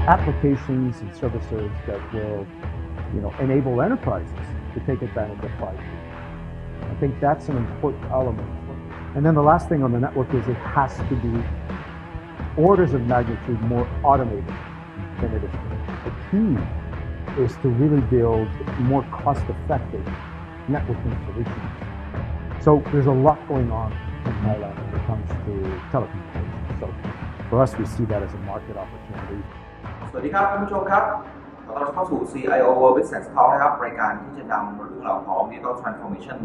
applications and services that will, enable enterprises to take advantage of 5G. I think that's an important element. And then the last thing on the network is it has to be orders of magnitude more automated than it is today. The key is to really build more cost-effective networking solutions. So there's a lot going on in Thailand when it comes to telecommunications. So for us, we see that as a market opportunity. สวัสดีครับท่านผู้ชมครับขอต้อนรับเข้าสู่ CIO World Business Talk นะครับรายการที่จะนำเรื่องราวของ Digital Transformation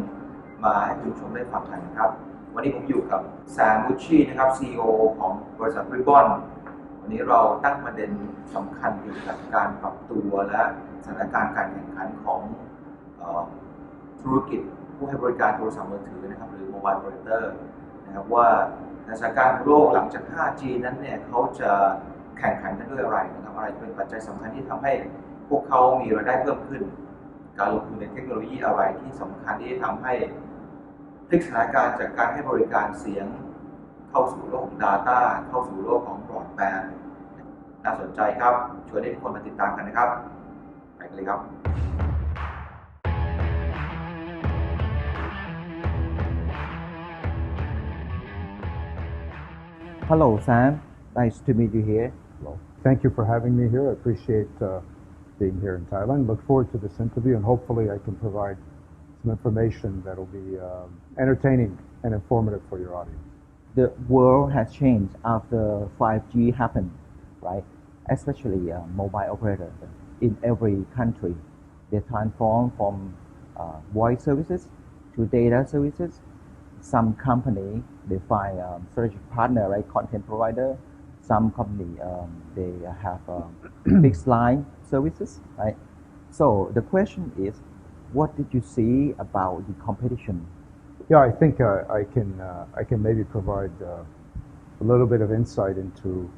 มาให้คุณผู้ชมได้ฟังกันนะครับวันนี้ผมอยู่กับแซมบุชชี่นะครับ CEO ของบริษัทริบบอนวันนี้เราตั้งประเด็นสำคัญเกี่ยวกับการปรับตัวและสถานการณ์การแข่งขันของธุรกิจผู้ให้บริการโทรศัพท์มือถือนะครับหรือ Mobile Operator นะครับว่าสถานการณ์โลกหลังจาก 5G นั้นเนี่ยเขาจะแข่งขันกันด้วยอะไรนะครับอะไรจะเป็นปัจจัยสำคัญที่ทำให้พวกเขามีรายได้เพิ่มขึ้นการลงทุนในเทคโนโลยีอะไรที่สำคัญที่จะทำให้พลิกสถานการณ์จากการให้บริการเสียงเข้าสู่โลกของ Data เข้าสู่โลกของ Broadband น่าสนใจครับชวนให้ทุกคนมาติดตามกันนะครับไปกันเลยครับHello, Sam. Nice to meet you here. Hello. Thank you for having me here. I appreciate being here in Thailand. Look forward to this interview, and hopefully I can provide some information that will be entertaining and informative for your audience. The world has changed after 5G happened, right? Especially mobile operators in every country. They transform from voice services to data services. Some company they find strategic partner like content provider. Some company they have fixed line services, right? So the question is, what did you see about the competition? Yeah, I think I can maybe provide a little bit of insight into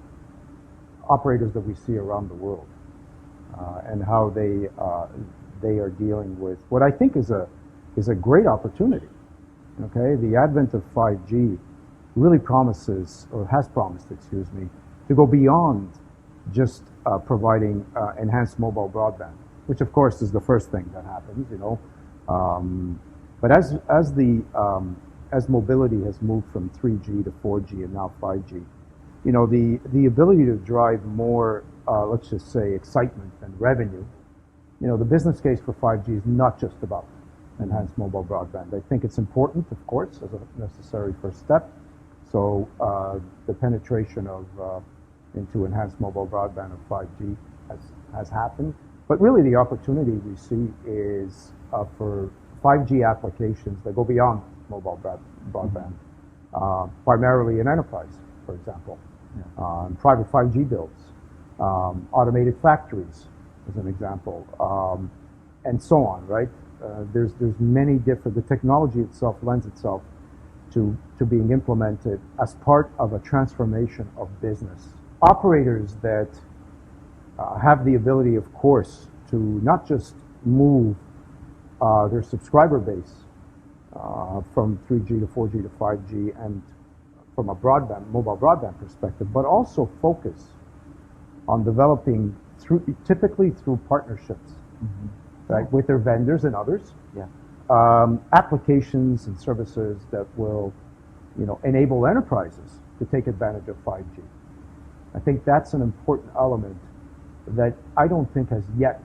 operators that we see around the world and how they are dealing with what I think is a great opportunity. Okay, the advent of 5G really promises, or has promised, to go beyond just providing enhanced mobile broadband, which of course is the first thing that happens, But as mobility has moved from 3G to 4G and now 5G, the ability to drive more, let's just say, excitement and revenue. The business case for 5G is not just about enhanced mobile broadband. I think it's important, of course, as a necessary first step. So the penetration of into enhanced mobile broadband of 5G has happened. But really the opportunity we see is for 5G applications that go beyond mobile broadband, primarily in enterprise, for example, private 5G builds, automated factories, as an example, and so on, right? There's many different, the technology itself lends itself to being implemented as part of a transformation of business. Operators that have the ability, of course, to not just move their subscriber base from 3G to 4G to 5G and from a mobile broadband perspective, but also focus on developing typically through partnerships. Right, with their vendors and others, applications and services that will, enable enterprises to take advantage of 5G. I think that's an important element that I don't think has yet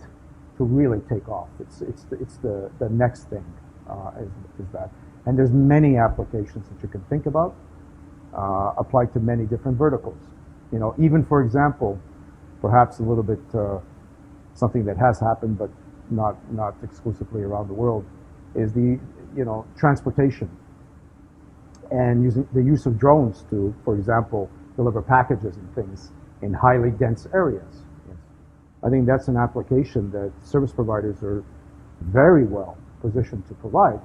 to really take off. It's the next thing is that, and there's many applications that you can think about applied to many different verticals. Even for example, perhaps a little bit something that has happened, but not exclusively around the world, is the transportation and using the use of drones to, for example, deliver packages and things in highly dense areas. Yes. I think that's an application that service providers are very well positioned to provide,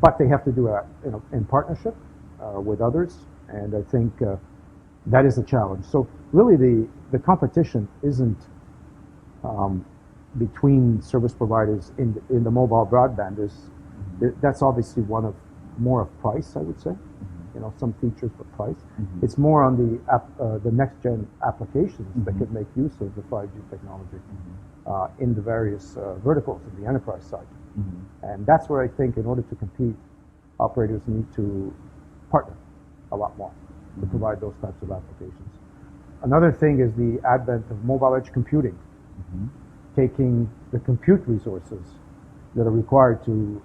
but they have to do it in partnership with others, and I think that is a challenge. So really the competition isn't between service providers in the mobile broadband. That's obviously more of price, I would say. some features but price. It's more on the next gen applications that could make use of the 5G technology in the various verticals of the enterprise side. And that's where I think in order to compete, operators need to partner a lot more to provide those types of applications. Another thing is the advent of mobile edge computing, taking the compute resources that are required to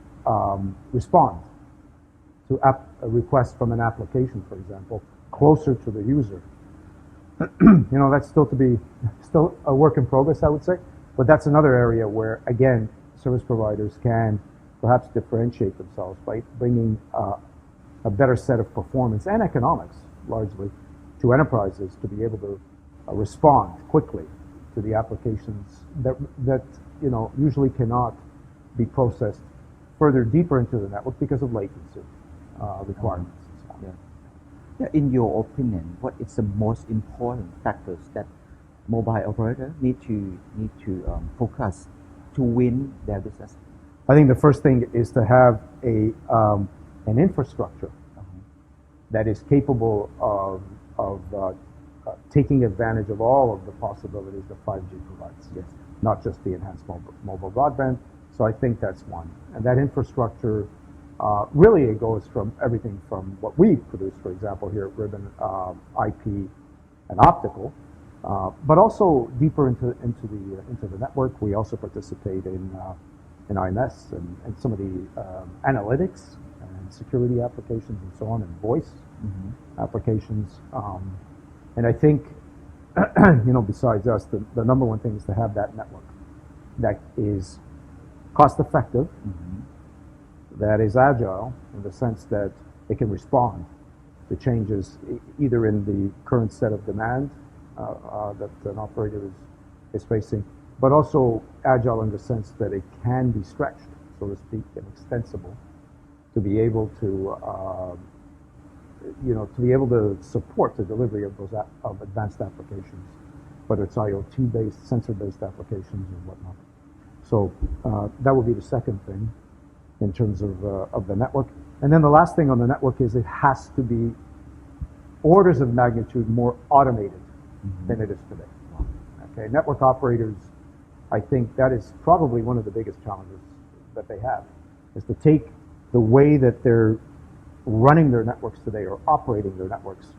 respond to a request from an application, for example, closer to the user. That's still a work in progress, I would say, but that's another area where, again, service providers can perhaps differentiate themselves by bringing a better set of performance and economics, largely, to enterprises to be able to respond quickly to the applications that usually cannot be processed further deeper into the network because of latency requirements. Yeah, in your opinion, what is the most important factors that mobile operators need to focus to win their business? I think the first thing is to have an infrastructure that is capable of taking advantage of all of the possibilities that 5G provides. Yes. Not just the enhanced mobile broadband. So I think that's one. And that infrastructure, really it goes from everything from what we produce, for example, here at Ribbon, IP and optical, but also deeper into the network. We also participate in IMS and some of the analytics and security applications and so on, and voice applications. And I think, besides us, the number one thing is to have that network that is cost effective, that is agile in the sense that it can respond to changes either in the current set of demand that an operator is facing, but also agile in the sense that it can be stretched, so to speak, and extensible to be able to support the delivery of those of advanced applications, whether it's IoT-based, sensor-based applications or whatnot. So that would be the second thing in terms of the network. And then the last thing on the network is it has to be orders of magnitude more automated than it is today. Okay, network operators, I think that is probably one of the biggest challenges that they have, is to take the way that they're running their networks today or operating their networks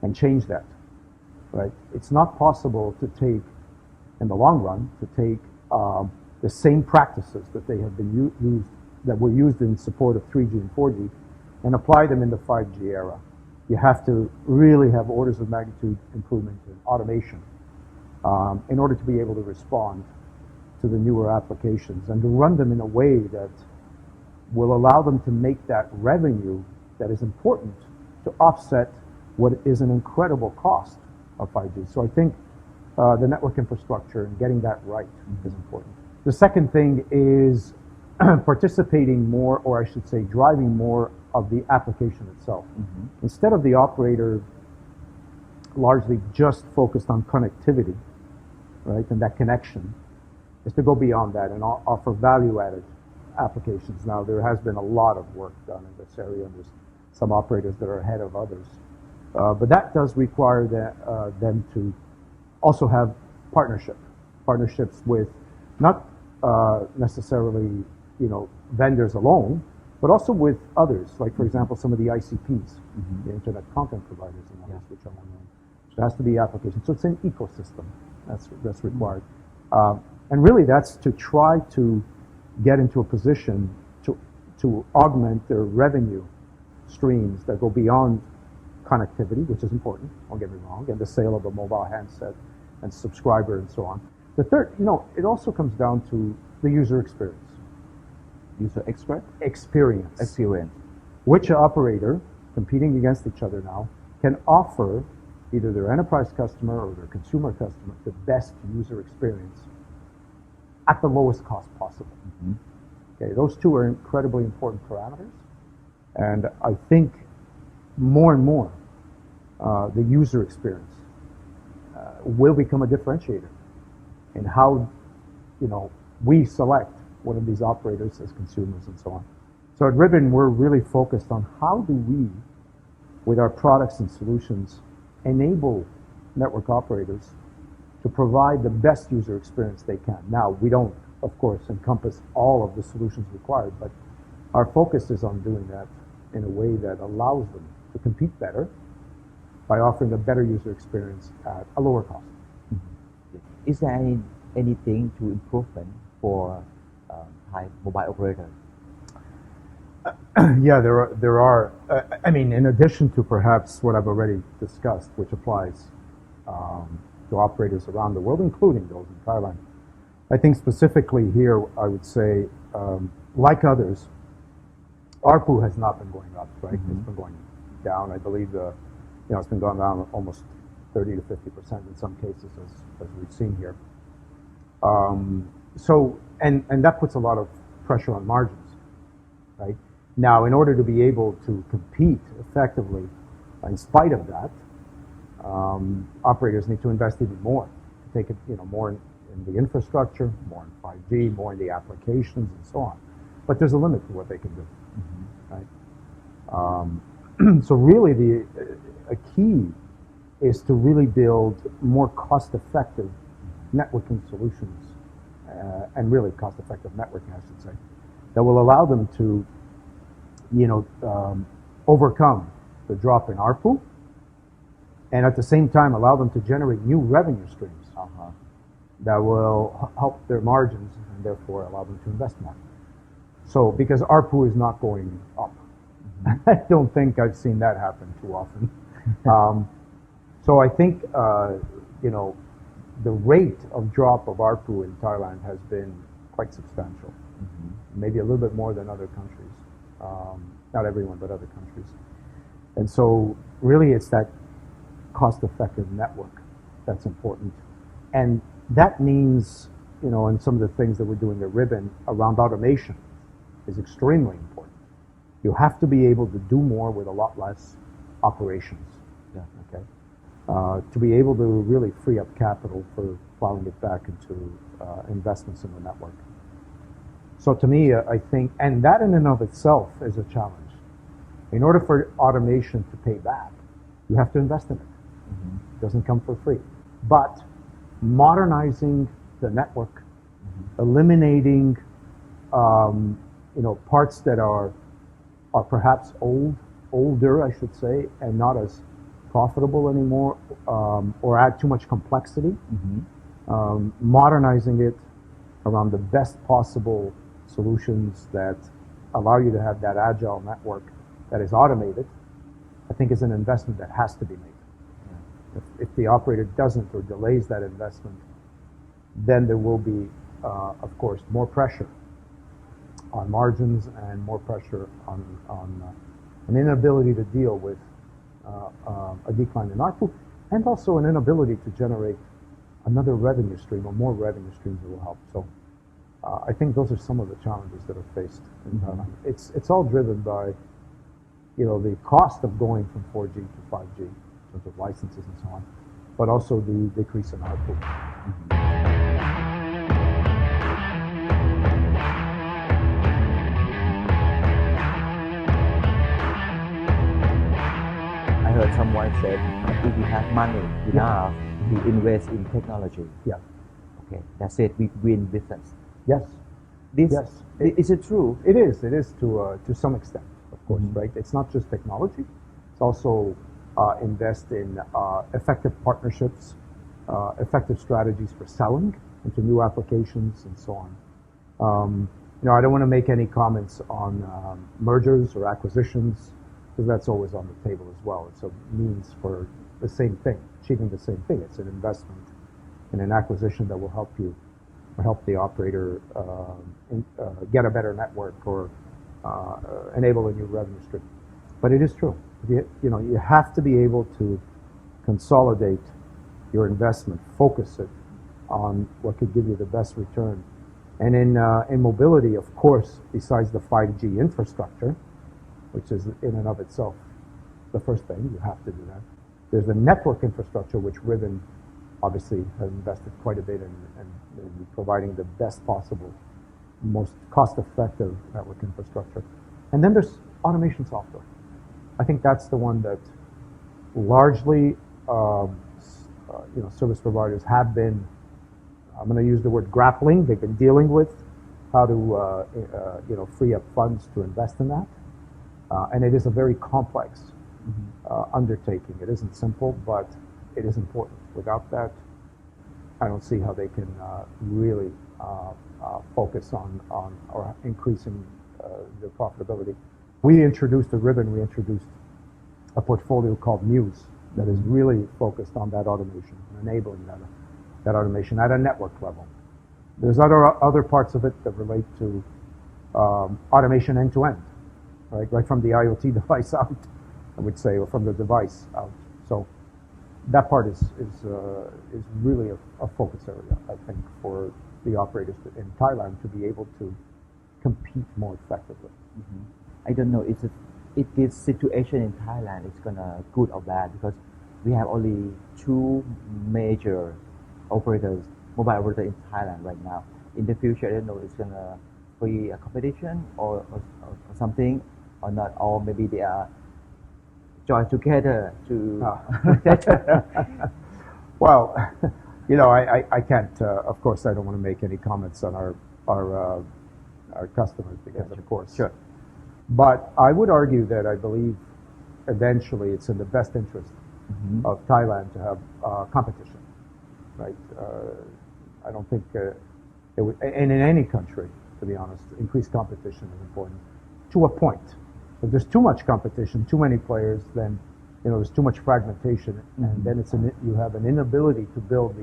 and change that, right? It's not possible to take, in the long run, to take the same practices that they have been used, that were used in support of 3G and 4G, and apply them in the 5G era. You have to really have orders of magnitude improvement in automation in order to be able to respond to the newer applications and to run them in a way that will allow them to make that revenue that is important to offset what is an incredible cost of 5G. So I think the network infrastructure and getting that right is important. The second thing is participating more, or I should say driving more of the application itself. Instead of the operator largely just focused on connectivity, right, and that connection, is to go beyond that and offer value-added applications. Now, there has been a lot of work done in this area, and there's some operators that are ahead of others. But that does require them to also have partnerships with not necessarily vendors alone, but also with others, like, for example, some of the ICPs, the internet content providers and others, which are well-known. So it has to be applications. So it's an ecosystem that's required. And really that's to try to get into a position to augment their revenue streams that go beyond connectivity, which is important, don't get me wrong, and the sale of a mobile handset and subscriber and so on. The third, it also comes down to the user experience. User Experience. Which operator, competing against each other now, can offer either their enterprise customer or their consumer customer the best user experience at the lowest cost possible. Okay, those two are incredibly important parameters, and I think more and more the user experience will become a differentiator in how we select one of these operators as consumers and so on. So at Ribbon, we're really focused on how do we with our products and solutions, enable network operators to provide the best user experience they can. Now, we don't, of course, encompass all of the solutions required, but our focus is on doing that in a way that allows them to compete better by offering a better user experience at a lower cost. Is there anything to improvement for Thai mobile operator? Yeah, there are. I mean, in addition to perhaps what I've already discussed, which applies to operators around the world, including those in Thailand. I think specifically here, I would say, like others, ARPU has not been going up, right? Mm-hmm. It's been going down. I believe it's been going down almost 30 to 50% in some cases, as we've seen here. So that puts a lot of pressure on margins, right? Now, in order to be able to compete effectively, in spite of that, operators need to invest even more to take it, more in the infrastructure, more in 5G, more in the applications, and so on. But there's a limit to what they can do, right? So really, a key is to really build more cost-effective networking solutions, and really cost-effective networking, I should say, that will allow them to, overcome the drop in ARPU, and at the same time allow them to generate new revenue streams that will help their margins and therefore allow them to invest more. So, because ARPU is not going up. I don't think I've seen that happen too often. So I think, the rate of drop of ARPU in Thailand has been quite substantial. Maybe a little bit more than other countries. Not everyone, but other countries. And so really it's that cost-effective network that's important. And that means, and some of the things that we're doing at Ribbon around automation is extremely important. You have to be able to do more with a lot less operations. Yeah. Okay. To be able to really free up capital for plowing it back into investments in the network. So to me, I think, and that in and of itself is a challenge. In order for automation to pay back, you have to invest in it. It doesn't come for free. But modernizing the network, eliminating, parts that are perhaps older, I should say, and not as profitable anymore, or add too much complexity, modernizing it around the best possible solutions that allow you to have that agile network that is automated, I think is an investment that has to be made. If the operator doesn't or delays that investment, then there will be, of course, more pressure on margins and more pressure on an inability to deal with a decline in ARPU, and also an inability to generate another revenue stream or more revenue streams that will help. So I think those are some of the challenges that are faced in Thailand. It's all driven by, the cost of going from 4G to 5G in terms of licenses and so on, but also the decrease in ARPU. I heard someone said if we have money enough to invest in technology. Yeah. Okay, that's it. We win business. Yes. Yes. Is it true? It is. It is to some extent, of course, right? It's not just technology. It's also invest in effective partnerships, effective strategies for selling into new applications and so on. I don't want to make any comments on mergers or acquisitions, because that's always on the table as well. It's a means for the same thing, achieving the same thing. It's an investment in an acquisition that will help you, or help the operator get a better network or enable a new revenue stream. But it is true. You have to be able to consolidate your investment, focus it on what could give you the best return. And in mobility, of course, besides the 5G infrastructure, which is in and of itself the first thing, you have to do that. There's the network infrastructure, which Ribbon obviously has invested quite a bit in providing the best possible, most cost-effective network infrastructure. And then there's automation software. I think that's the one that largely service providers have been, I'm going to use the word grappling, they've been dealing with how to free up funds to invest in that. And it is a very complex undertaking. It isn't simple, but it is important. Without that, I don't see how they can really focus on or increasing their profitability. We introduced a ribbon, we introduced a portfolio called Muse that is really focused on that automation, enabling that automation at a network level. There's other parts of it that relate to automation end to end, right from the IoT device out, I would say, or from the device out. So that part is really a focus area, I think, for the operators in Thailand to be able to compete more effectively. Mm-hmm. I don't know if this situation in Thailand is gonna good or bad, because we have only two major operators, mobile operators in Thailand right now. In the future, I don't know if it's gonna be a competition or something or not, or maybe they are join together to. Well, I can't. Of course, I don't want to make any comments on our customers because, of course. Sure. But I would argue that I believe eventually it's in the best interest of Thailand to have competition, right? I don't think it would, and in any country, to be honest, increased competition is important to a point. If there's too much competition, too many players, then there's too much fragmentation, and then you have an inability to build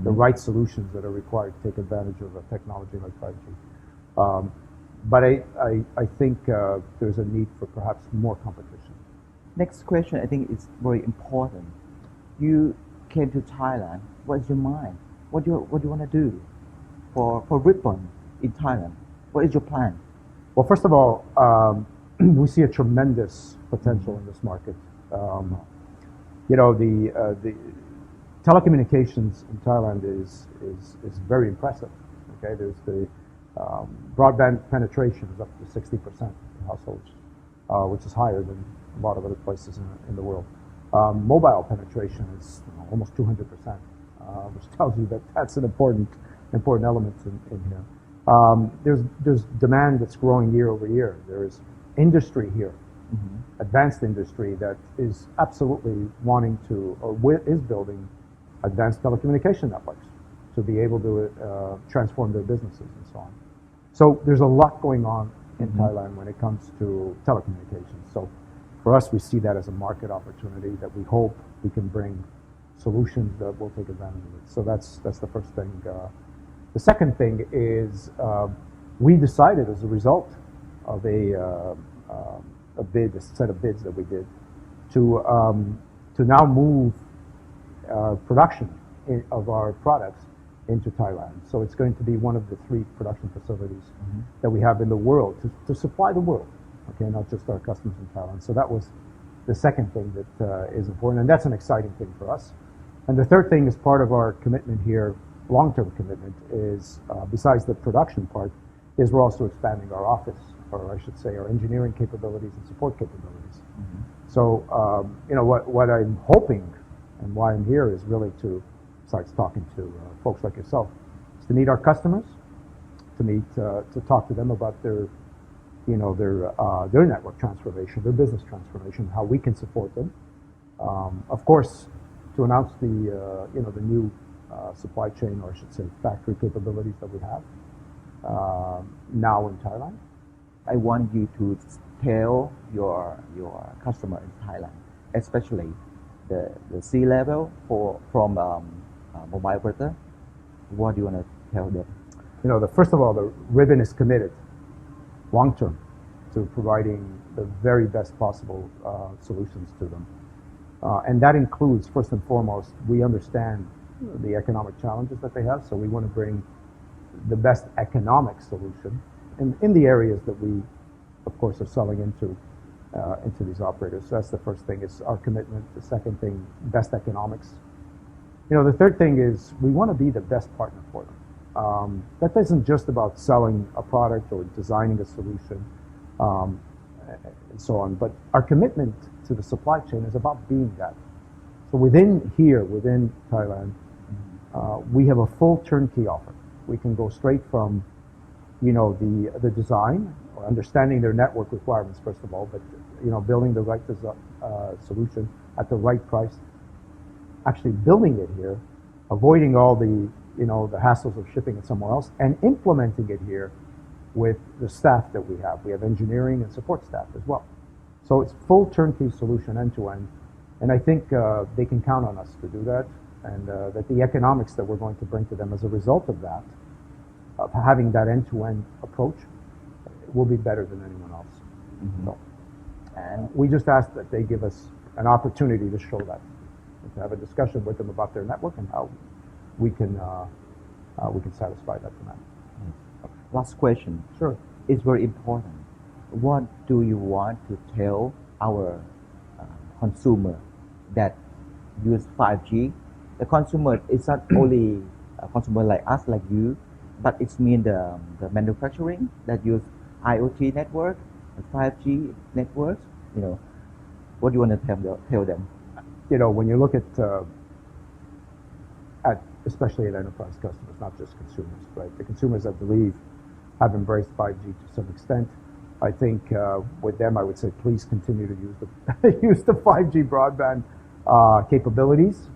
the right solutions that are required to take advantage of a technology like 5G. But I think there's a need for perhaps more competition. Next question, I think is very important. You came to Thailand. What's your mind? What do you want to do for Ribbon in Thailand? What is your plan? Well, first of all, we see a tremendous potential in this market. The telecommunications in Thailand is very impressive. Okay, there's the broadband penetration is up to 60% in households, which is higher than a lot of other places in the world. Mobile penetration is almost 200%, which tells you that that's an important element in here. There's demand that's growing year over year. There is industry here, advanced industry that is absolutely wanting to or is building advanced telecommunication networks to be able to transform their businesses and so on. So there's a lot going on in Thailand when it comes to telecommunications. So for us, we see that as a market opportunity that we hope we can bring solutions that will take advantage of it. So that's the first thing. The second thing is we decided as a result of a set of bids that we did to now move production of our products into Thailand. So it's going to be one of the 3 production facilities that we have in the world to supply the world, okay, not just our customers in Thailand. So that was the second thing that is important, and that's an exciting thing for us. And the third thing is part of our commitment here, long-term commitment, is besides the production part, is we're also expanding our office, or I should say our engineering capabilities and support capabilities. So, what I'm hoping and why I'm here is really to, besides talking to folks like yourself, is to meet our customers, to talk to them about their network transformation, their business transformation, how we can support them. Of course, to announce the new supply chain, or I should say factory capabilities that we have now in Thailand. I want you to tell your customer in Thailand, especially the C level from mobile operator. What do you want to tell them? First of all, the ribbon is committed long term to providing the very best possible solutions to them. And that includes, first and foremost, we understand the economic challenges that they have, so we want to bring the best economic solution in the areas that we, of course, are selling into these operators. So that's the first thing, is our commitment. The second thing, best economics. The third thing is we want to be the best partner for them. That isn't just about selling a product or designing a solution. and so on. But our commitment to the supply chain is about being that. So within Thailand, we have a full turnkey offer. We can go straight from, the design or understanding their network requirements first of all, but building the right solution at the right price, actually building it here, avoiding all the the hassles of shipping it somewhere else, and implementing it here with the staff that we have. We have engineering and support staff as well. So it's full turnkey solution end to end, and I think they can count on us to do that, and that the economics that we're going to bring to them as a result of that, of having that end to end approach, will be better than anyone else. So, and we just ask that they give us an opportunity to show that, to have a discussion with them about their network and how we can satisfy that demand. Last question. Sure. It's very important. What do you want to tell our consumer that use 5G? The consumer is not only a consumer like us, like you, but it's mean the manufacturing that use IoT network, 5G networks. What do you want to tell them? When you look at especially at enterprise customers, not just consumers, right? The consumers, I believe, have embraced 5G to some extent. I think with them, I would say, please continue to use the 5G broadband capabilities.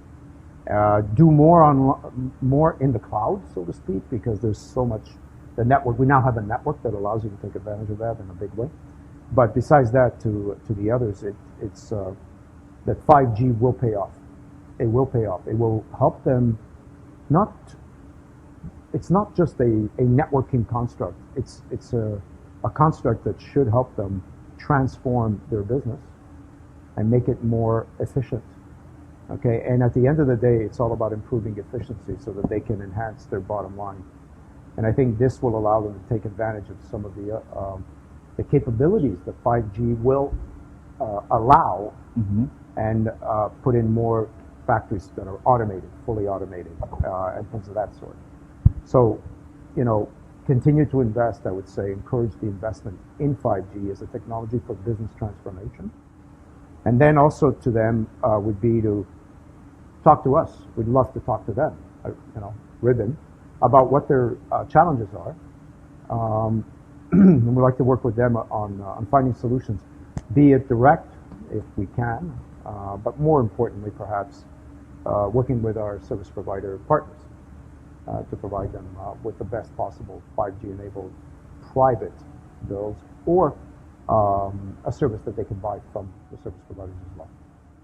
Do more in the cloud, so to speak, because there's so much. The network, we now have a network that allows you to take advantage of that in a big way. But besides that, to the others, it's that 5G will pay off. It will pay off. It will help them. It's not just a networking construct. It's a construct that should help them transform their business and make it more efficient. Okay, and at the end of the day, it's all about improving efficiency so that they can enhance their bottom line. And I think this will allow them to take advantage of some of the capabilities that 5G will allow, and put in more factories that are automated, fully automated, and things of that sort. So, continue to invest, I would say, encourage the investment in 5G as a technology for business transformation. And then also to them would be to talk to us. We'd love to talk to them, Ribbon, about what their challenges are. And we'd like to work with them on finding solutions, be it direct, if we can, but more importantly, perhaps, working with our service provider partners to provide them with the best possible 5G-enabled private bills or a service that they can buy from the service providers as well.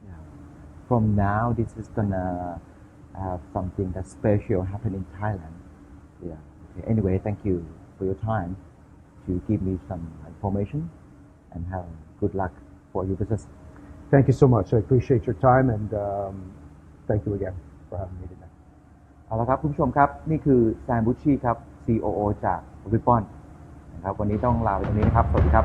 Yeah. From now, this is gonna have something that's special happen in Thailand. Yeah. Okay. Anyway, thank you for your time to give me some information, and have good luck for your business. Thank you so much. I appreciate your time, and thank you again for having me today. เอาละครับคุณผู้ชมครับนี่คือแซมบุชชี่ครับ COO จาก Ribbon นะครับวันนี้ต้องลาไปตรงนี้นะครับสวัสดีครับ